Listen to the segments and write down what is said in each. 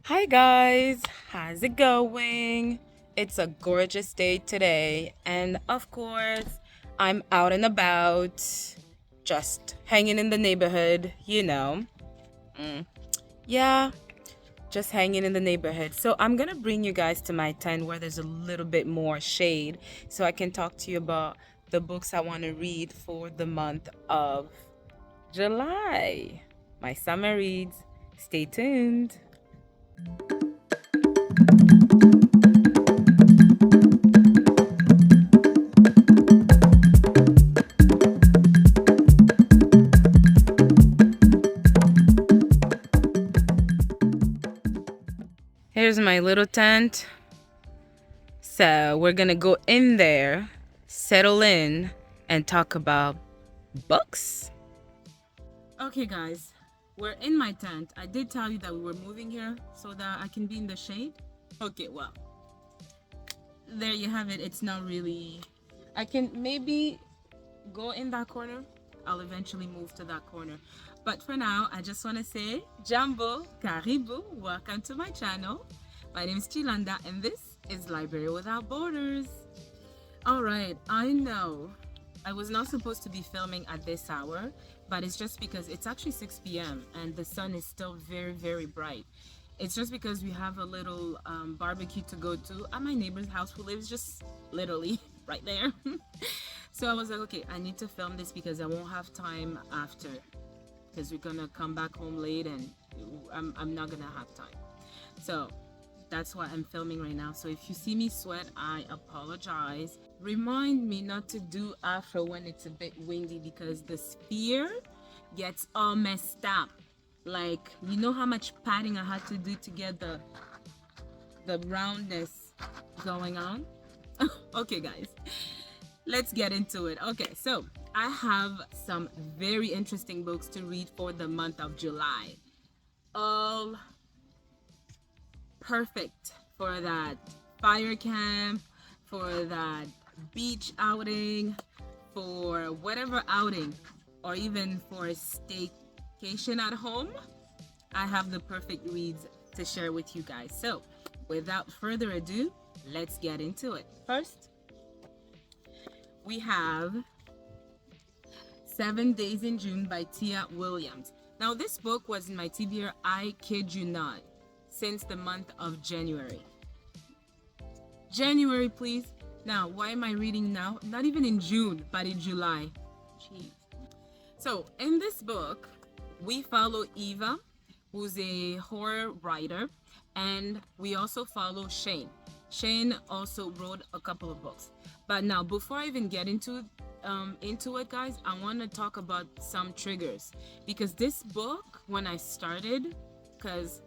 Hi guys, how's it going? It's a gorgeous day today, and of course, I'm out and about, just hanging in the neighborhood, Mm, Yeah, just hanging in the neighborhood. So, I'm gonna bring you guys to my tent where there's a little bit more shade so I can talk to you about the books I want to read for the month of July. My summer reads. Stay tuned. Here's my little tent. So we're gonna go in there, settle in, and talk about books. Okay, guys, we're in my tent. I did tell you that we were moving here so that I can be in the shade. Okay, well, there you have it. It's not really. I can maybe go in that corner. I'll eventually move to that corner. But for now, I just want to say, Jambo, Karibu, welcome to my channel. My name is Chilanda, and this is Library Without Borders. All right, I know I was not supposed to be filming at this hour, but it's just because it's actually 6 p.m. and the sun is still very, very bright. It's just because we have a little barbecue to go to at my neighbor's house who lives just literally right there. So I was like, okay, I need to film this because I won't have time after, because we're gonna come back home late and I'm not gonna have time. So that's why I'm filming right now. So if you see me sweat, I apologize. Remind me not to do afro when it's a bit windy because the sphere gets all messed up. Like, you know how much padding I had to do to get the roundness going on? Okay, guys, let's get into it. Okay, so I have some very interesting books to read for the month of July. All perfect for that fire camp, for that beach outing, for whatever outing, or even for a staycation at home. I have the perfect reads to share with you guys. So, without further ado, let's get into it. First, we have 7 Days in June by Tia Williams. Now, this book was in my TBR, I kid you not, since the month of January. January, please. Now, why am I reading now? Not even in June, but in July. Jeez. So, in this book, we follow Eva, who's a horror writer, and we also follow Shane. Shane also wrote a couple of books. But now, before I even get into it, guys, I want to talk about some triggers because this book, when I started, because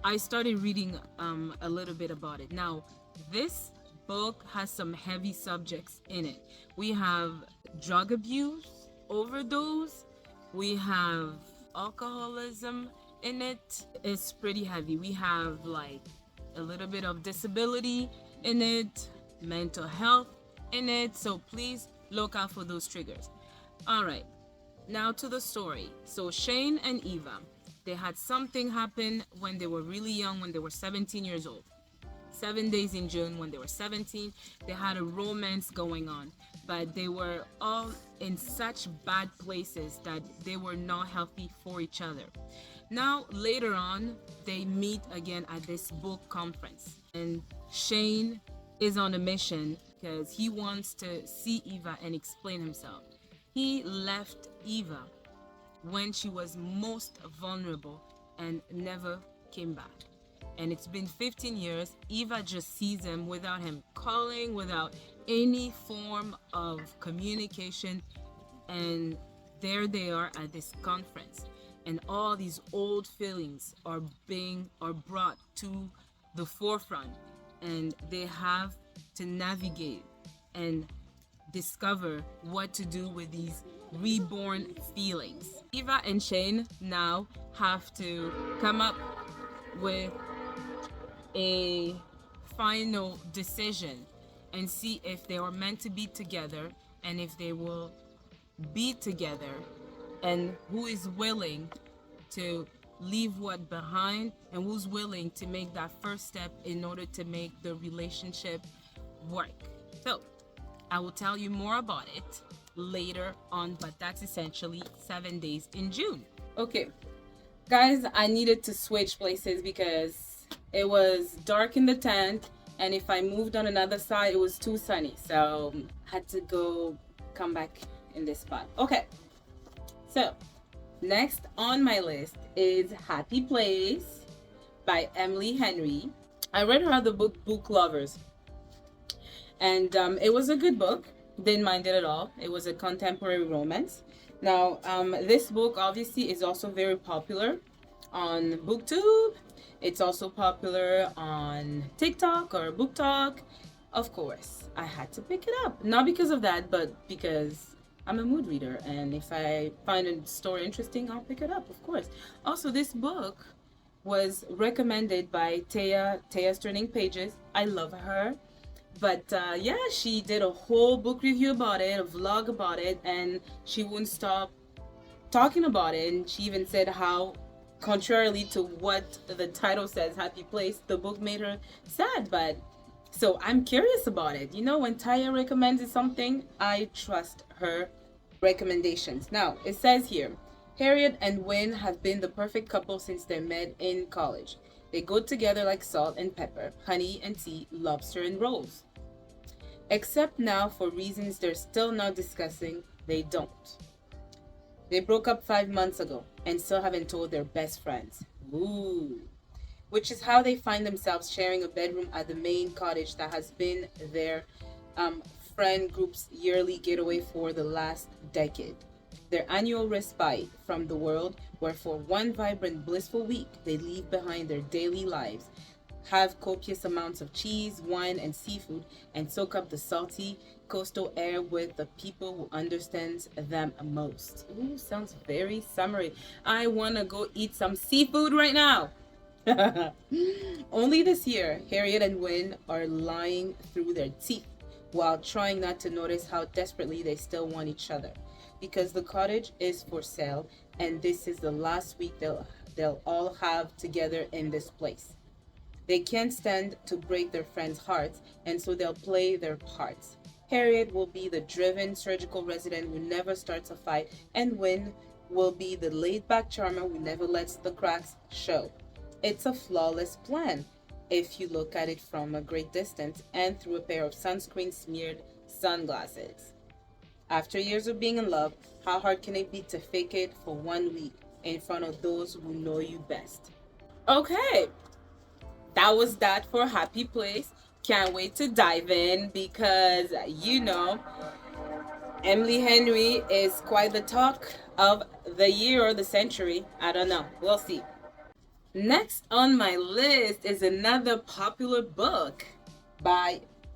I started reading a little bit about it. Now, this book has some heavy subjects in it. We have drug abuse, overdose, we have alcoholism in it. It's pretty heavy. We have like a little bit of disability in it, mental health in it. So please look out for those triggers. All right, now to the story. So Shane and Eva, they had something happen when they were really young, when they were 17 years old. 7 Days in June, when they were 17, they had a romance going on, but they were all in such bad places that they were not healthy for each other. Now, later on, they meet again at this book conference, and Shane is on a mission because he wants to see Eva and explain himself. He left Eva when she was most vulnerable and never came back. And it's been 15 years. Eva just sees him without him calling, without any form of communication. And there they are at this conference. And all these old feelings are brought to the forefront. And they have to navigate and discover what to do with these reborn feelings. Eva and Shane now have to come up with a final decision and see if they were meant to be together and if they will be together and who is willing to leave what behind, and who's willing to make that first step in order to make the relationship work. So I will tell you more about it later on, but that's essentially 7 days in June. Okay, guys, I needed to switch places because it was dark in the tent, and if I moved on another side, it was too sunny. So I had to come back in this spot. Okay, so next on my list is Happy Place by Emily Henry. I read her other book, Book Lovers, and it was a good book. Didn't mind it at all. It was a contemporary romance. Now, this book obviously is also very popular on BookTube. It's also popular on TikTok or BookTok. Of course, I had to pick it up. Not because of that, but because I'm a mood reader, and if I find a story interesting, I'll pick it up, of course. Also, this book was recommended by Taya's Turning Pages. I love her. But yeah, she did a whole book review about it, a vlog about it, and she wouldn't stop talking about it. And she even said how, contrarily to what the title says, Happy Place, the book made her sad. But so I'm curious about it. You know, when Taya recommends something, I trust her recommendations. Now, it says here, Harriet and Wynne have been the perfect couple since they met in college. They go together like salt and pepper, honey and tea, lobster and rolls. Except now, for reasons they're still not discussing, they don't. They broke up 5 months ago and still haven't told their best friends. Ooh. Which is how they find themselves sharing a bedroom at the main cottage that has been their friend group's yearly getaway for the last decade. Their annual respite from the world, where for one vibrant, blissful week they leave behind their daily lives, have copious amounts of cheese, wine, and seafood, and soak up the salty coastal air with the people who understands them most. Ooh, sounds very summery. I want to go eat some seafood right now. Only this year, Harriet and Wynne are lying through their teeth while trying not to notice how desperately they still want each other. Because the cottage is for sale, and this is the last week they'll all have together in this place. They can't stand to break their friends' hearts, and so they'll play their parts. Harriet will be the driven, surgical resident who never starts a fight, and Wynne will be the laid-back charmer who never lets the cracks show. It's a flawless plan, if you look at it from a great distance and through a pair of sunscreen-smeared sunglasses. After years of being in love, how hard can it be to fake it for 1 week in front of those who know you best? Okay, that was that for Happy Place. Can't wait to dive in because, you know, Emily Henry is quite the talk of the year or the century. I don't know. We'll see. Next on my list is another popular book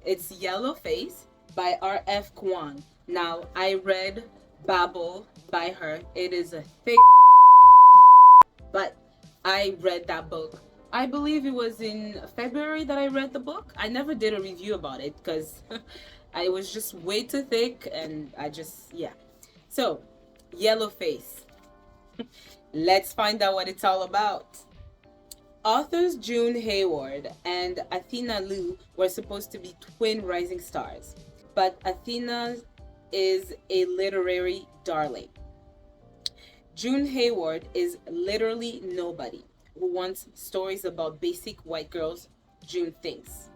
it's Yellow Face by R.F. Kuang. Now, I read Babel by her. It is a thick, but I read that book. I believe it was in February that I read the book. I never did a review about it because I was just way too thick, and yeah. So, Yellow Face. Let's find out what it's all about. Authors June Hayward and Athena Liu were supposed to be twin rising stars, but Athena is a literary darling. June Hayward is literally nobody who wants stories about basic white girls. June thinks.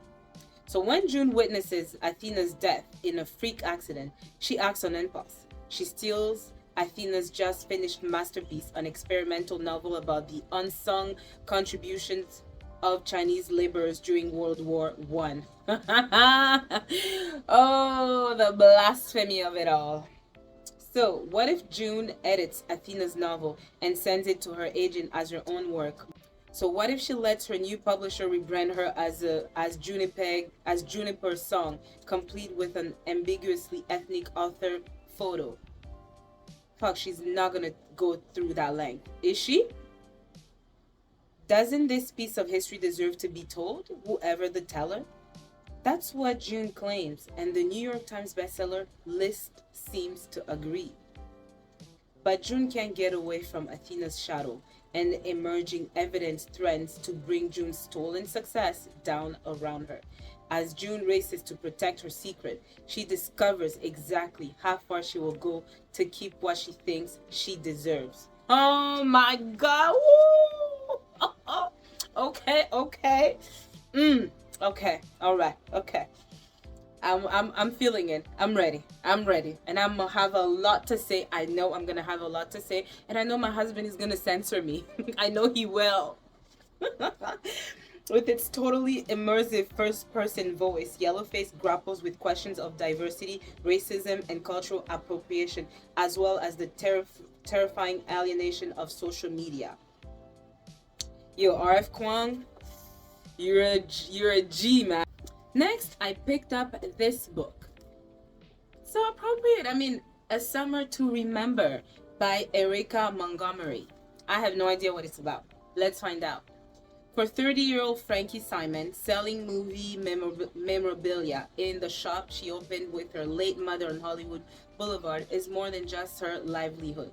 So when June witnesses Athena's death in a freak accident, she acts on impulse. She steals Athena's just finished masterpiece, an experimental novel about the unsung contributions of Chinese laborers during World War I. Oh, the blasphemy of it all. So, what if June edits Athena's novel and sends it to her agent as her own work? So, what if she lets her new publisher rebrand her as Juniper Song, complete with an ambiguously ethnic author photo? Fuck, she's not gonna go through that length, is she? Doesn't this piece of history deserve to be told, whoever the teller? That's what June claims, and the New York Times bestseller list seems to agree. But June can't get away from Athena's shadow, and emerging evidence threatens to bring June's stolen success down around her. As June races to protect her secret, she discovers exactly how far she will go to keep what she thinks she deserves. Oh my God! Woo! Okay, okay. Okay, all right, okay. I'm feeling it. I'm ready. I'm ready. And I'm gonna have a lot to say. I know I'm gonna have a lot to say. And I know my husband is gonna censor me. I know he will. With its totally immersive first-person voice, Yellowface grapples with questions of diversity, racism, and cultural appropriation, as well as the terrifying alienation of social media. Yo, RF Kwang, you're a G, man. Next, I picked up this book. So appropriate. I mean, A Summer to Remember by Erica Montgomery. I have no idea what it's about. Let's find out. For 30-year-old Frankie Simon, selling movie memorabilia in the shop she opened with her late mother on Hollywood Boulevard is more than just her livelihood.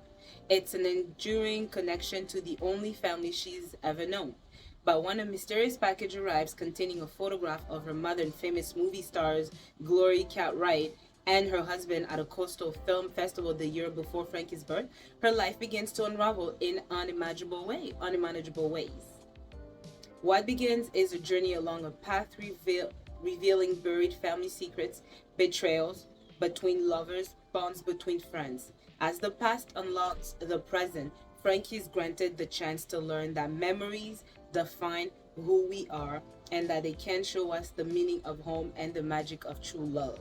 It's an enduring connection to the only family she's ever known. But when a mysterious package arrives containing a photograph of her mother and famous movie stars Glory Cartwright and her husband at a coastal film festival the year before Frankie's birth, her life begins to unravel in unmanageable ways. What begins is a journey along a path revealing buried family secrets, betrayals between lovers, bonds between friends. As the past unlocks the present, Frankie is granted the chance to learn that memories define who we are and that they can show us the meaning of home and the magic of true love.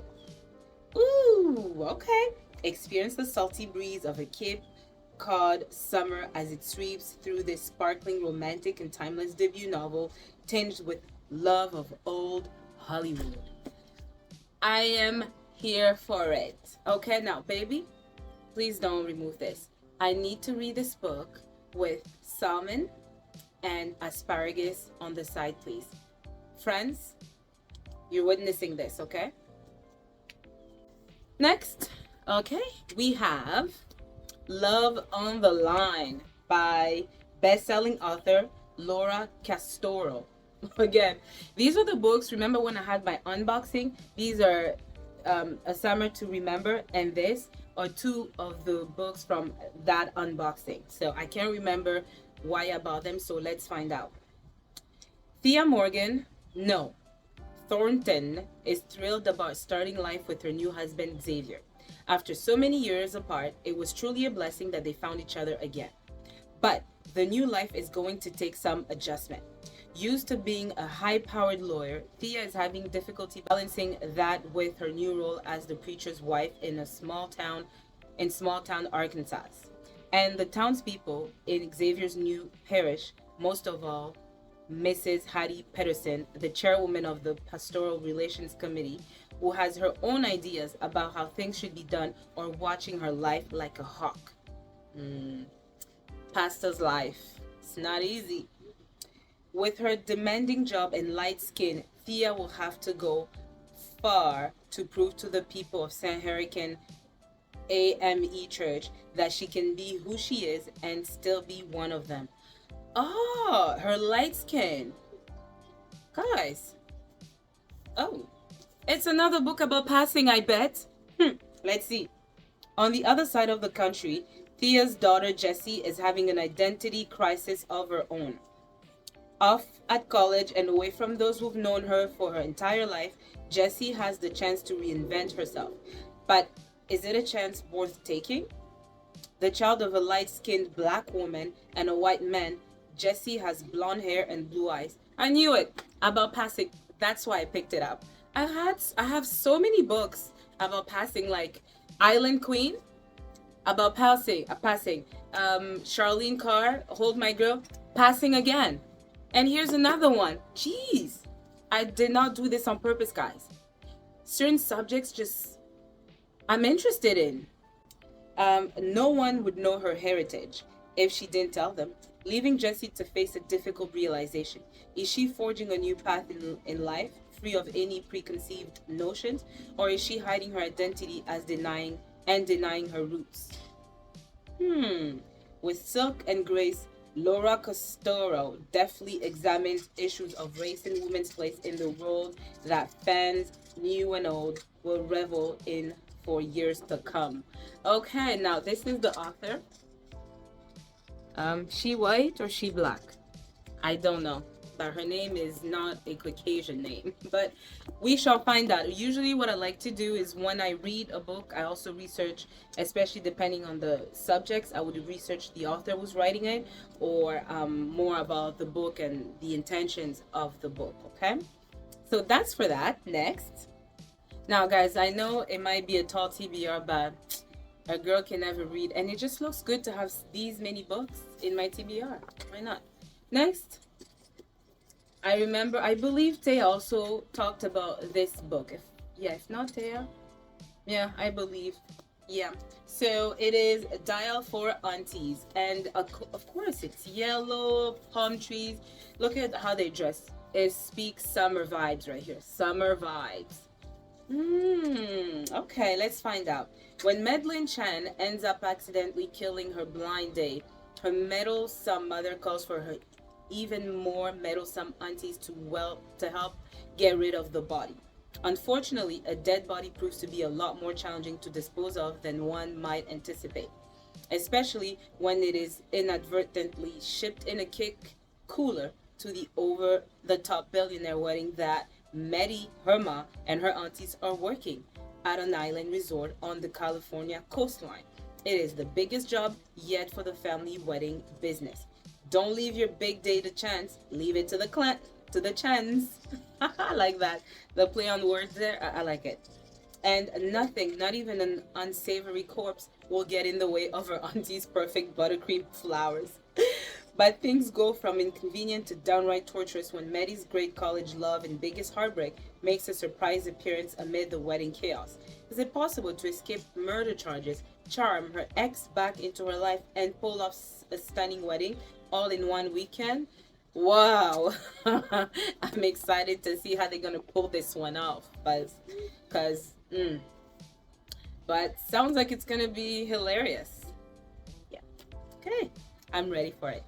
Ooh, okay. Experience the salty breeze of a Cape Cod summer as it sweeps through this sparkling, romantic, and timeless debut novel tinged with love of old Hollywood. I am here for it. Okay, now, baby, please don't remove this. I need to read this book with salmon and asparagus on the side, please. Friends, you're witnessing this, okay? Next, okay, we have Love on the Line by best-selling author Laura Castoro. Again, these are the books. Remember when I had my unboxing? These are A Summer to Remember and this are two of the books from that unboxing. So I can't remember why I bought them, so let's find out. Thea Morgan, no. Thornton is thrilled about starting life with her new husband, Xavier. After so many years apart, it was truly a blessing that they found each other again. But the new life is going to take some adjustment. Used to being a high-powered lawyer, Thea is having difficulty balancing that with her new role as the preacher's wife in small town Arkansas. And the townspeople in Xavier's new parish, most of all, Mrs. Hattie Pedersen, the chairwoman of the Pastoral Relations Committee, who has her own ideas about how things should be done, or watching her life like a hawk. Pastor's life. It's not easy. With her demanding job and light skin, Thea will have to go far to prove to the people of San Hurricane AME Church that she can be who she is and still be one of them. Oh, her light skin. Guys. Oh. It's another book about passing, I bet. Let's see. On the other side of the country, Thea's daughter Jessie is having an identity crisis of her own. Off at college and away from those who've known her for her entire life, Jessie has the chance to reinvent herself. But is it a chance worth taking? The child of a light-skinned black woman and a white man, Jessie has blonde hair and blue eyes. I knew it about passing. That's why I picked it up. I have so many books about passing, like Island Queen, about passing. Charlene Carr, Hold My Girl, passing again. And here's another one. Jeez, I did not do this on purpose, guys. Certain subjects I'm interested in. No one would know her heritage if she didn't tell them, leaving Jessie to face a difficult realization. Is she forging a new path in life, free of any preconceived notions, or is she hiding her identity as denying her roots? With Silk and Grace Laura Costoro deftly examines issues of race and women's place in the world that fans, new and old, will revel in for years to come. Okay, now this is the author. She white or she black? I don't know, but her name is not a Caucasian name, but we shall find out. Usually what I like to do is when I read a book, I also research, especially depending on the subjects, I would research the author who's writing it, or more about the book and the intentions of the book, okay? So that's for that. Next. Now, guys, I know it might be a tall TBR, but a girl can never read, and it just looks good to have these many books in my TBR. Why not? Next, I believe Taya also talked about this book. If not Taya, yeah, I believe, yeah. So it is Dial for Aunties, and of course it's yellow, palm trees. Look at how they dress. It speaks summer vibes right here. Summer vibes. Okay, let's find out. When Madeline Chan ends up accidentally killing her blind date, her meddlesome mother calls for her even more meddlesome aunties to help get rid of the body. Unfortunately, a dead body proves to be a lot more challenging to dispose of than one might anticipate, especially when it is inadvertently shipped in a kick cooler to the over-the-top billionaire wedding that Maddie, Herma, and her aunties are working at an island resort on the California coastline. It is the biggest job yet for the family wedding business. Don't leave your big day to chance. Leave it to the chance. I like that. The play on words there. I like it. And nothing, not even an unsavory corpse, will get in the way of her auntie's perfect buttercream flowers. But things go from inconvenient to downright torturous when Maddie's great college love and biggest heartbreak makes a surprise appearance amid the wedding chaos. Is it possible to escape murder charges, charm her ex back into her life, and pull off a stunning wedding all in one weekend? Wow. I'm excited to see how they're going to pull this one off. But sounds like it's going to be hilarious. Yeah. Okay. I'm ready for it.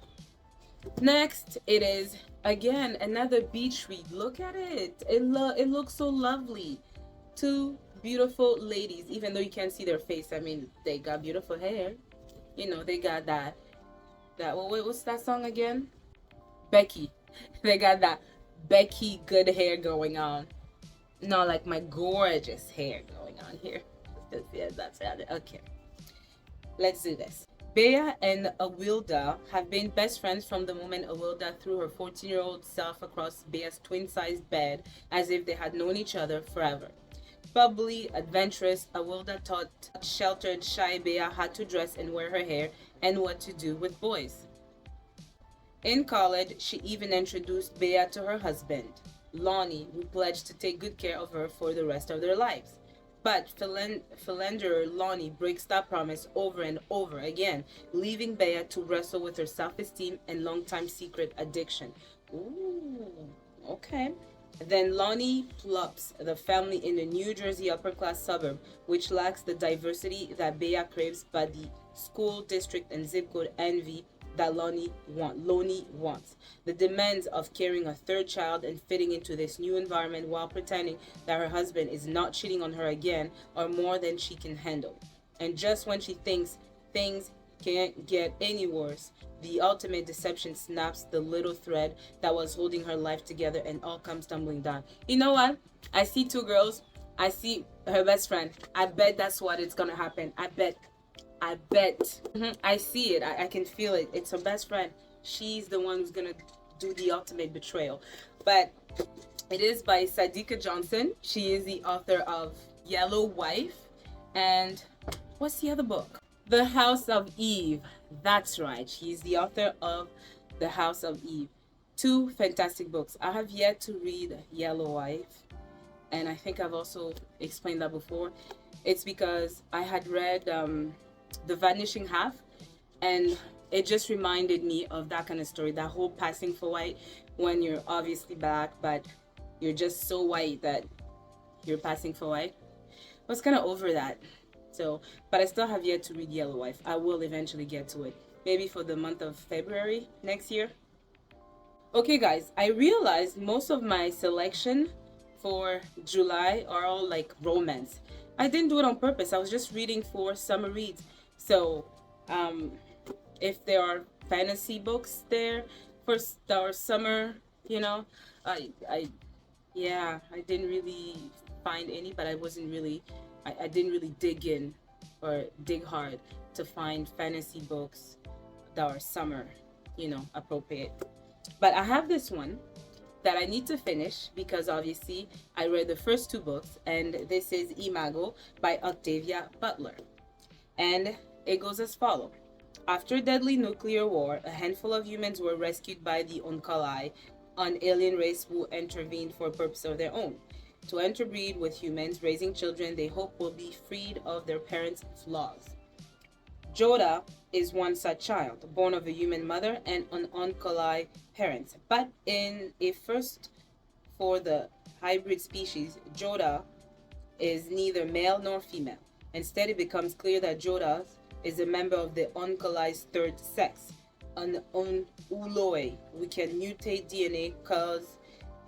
Next, it is again another beach read. Look at it. It looks so lovely. Two beautiful ladies, even though you can't see their face. I mean, they got beautiful hair. You know, they got that what's that song again? Becky. They got that Becky good hair going on. Not like my gorgeous hair going on here. Yeah, that's it. Okay. Let's do this. Bea and Awilda have been best friends from the moment Awilda threw her 14-year-old self across Bea's twin-sized bed as if they had known each other forever. Bubbly, adventurous, Awilda taught sheltered, shy Bea how to dress and wear her hair and what to do with boys. In college, she even introduced Bea to her husband, Lonnie, who pledged to take good care of her for the rest of their lives. But philanderer Lonnie breaks that promise over and over again, leaving Bea to wrestle with her self-esteem and long-time secret addiction. Ooh, okay. Then Lonnie plops the family in a New Jersey upper-class suburb, which lacks the diversity that Bea craves, but the school district and zip code envy that Lonnie wants. The demands of carrying a third child and fitting into this new environment while pretending that her husband is not cheating on her again are more than she can handle. And just when she thinks things can't get any worse, the ultimate deception snaps the little thread that was holding her life together and all comes tumbling down. You know what? I see two girls. I see her best friend. I bet that's what it's gonna happen. I bet. I see it. I can feel it. It's her best friend. She's the one who's gonna do the ultimate betrayal. But it is by Sadika Johnson. She is the author of Yellow Wife. And what's the other book? The House of Eve. That's right. She's the author of The House of Eve. Two fantastic books. I have yet to read Yellow Wife. And I think I've also explained that before. It's because I had read The Vanishing Half, and it just reminded me of that kind of story, that whole passing for white, when you're obviously black but you're just so white that you're passing for white. I was kind of over that. So, but I still have yet to read Yellow Wife. I will eventually get to it. maybe for the month of February next year. Okay guys, I realized most of my selection for July are all like romance. I didn't do it on purpose. I was just reading for summer reads. So if there are fantasy books there for our summer, you know, I yeah, I didn't really find any, but I wasn't really, I didn't really dig in or dig hard to find fantasy books that are summer, you know, appropriate. But I have this one that I need to finish because obviously I read the first two books, and this is Imago by Octavia Butler. And it goes as follows. After a deadly nuclear war, a handful of humans were rescued by the Onkali, an alien race who intervened for a purpose of their own. To interbreed with humans, raising children they hope will be freed of their parents' flaws. Joda is one such child, born of a human mother and an Onkali parents. But in a first for the hybrid species, Joda is neither male nor female. Instead, it becomes clear that Joda is a member of the Onkali's third sex, an Uloi. We can mutate DNA, cause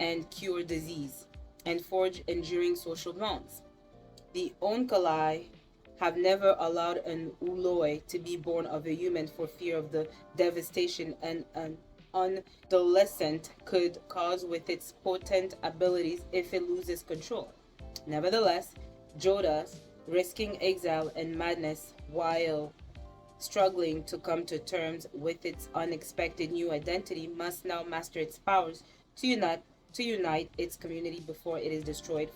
and cure disease, and forge enduring social bonds. The Onkali have never allowed an Uloi to be born of a human for fear of the devastation an adolescent could cause with its potent abilities if it loses control. Nevertheless, Joda, risking exile and madness while struggling to come to terms with its unexpected new identity, must now master its powers to unite its community before it is destroyed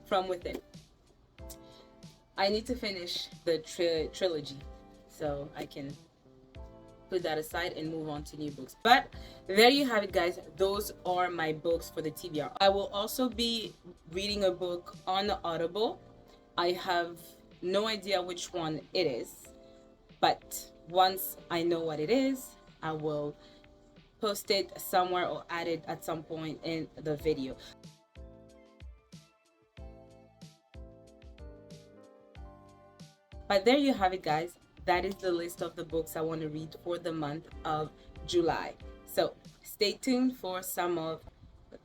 from within. I need to finish the trilogy so I can put that aside and move on to new books. But there you have it, guys. Those are my books for the TBR. I will also be reading a book on Audible. I have no idea which one it is, but once I know what it is, I will post it somewhere or add it at some point in the video. But there you have it, guys. That is the list of the books I want to read for the month of July. So stay tuned for some of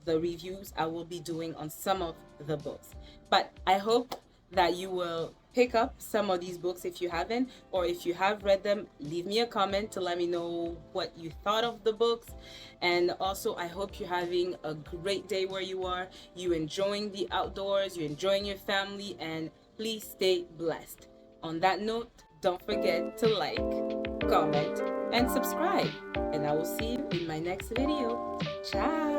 the reviews I will be doing on some of the books. But I hope that you will pick up some of these books if you haven't, or if you have read them, leave me a comment to let me know what you thought of the books. And also, I hope you're having a great day where you are, you enjoying the outdoors, you're enjoying your family, and please stay blessed. On that note, don't forget to like, comment, and subscribe. And I will see you in my next video. Ciao!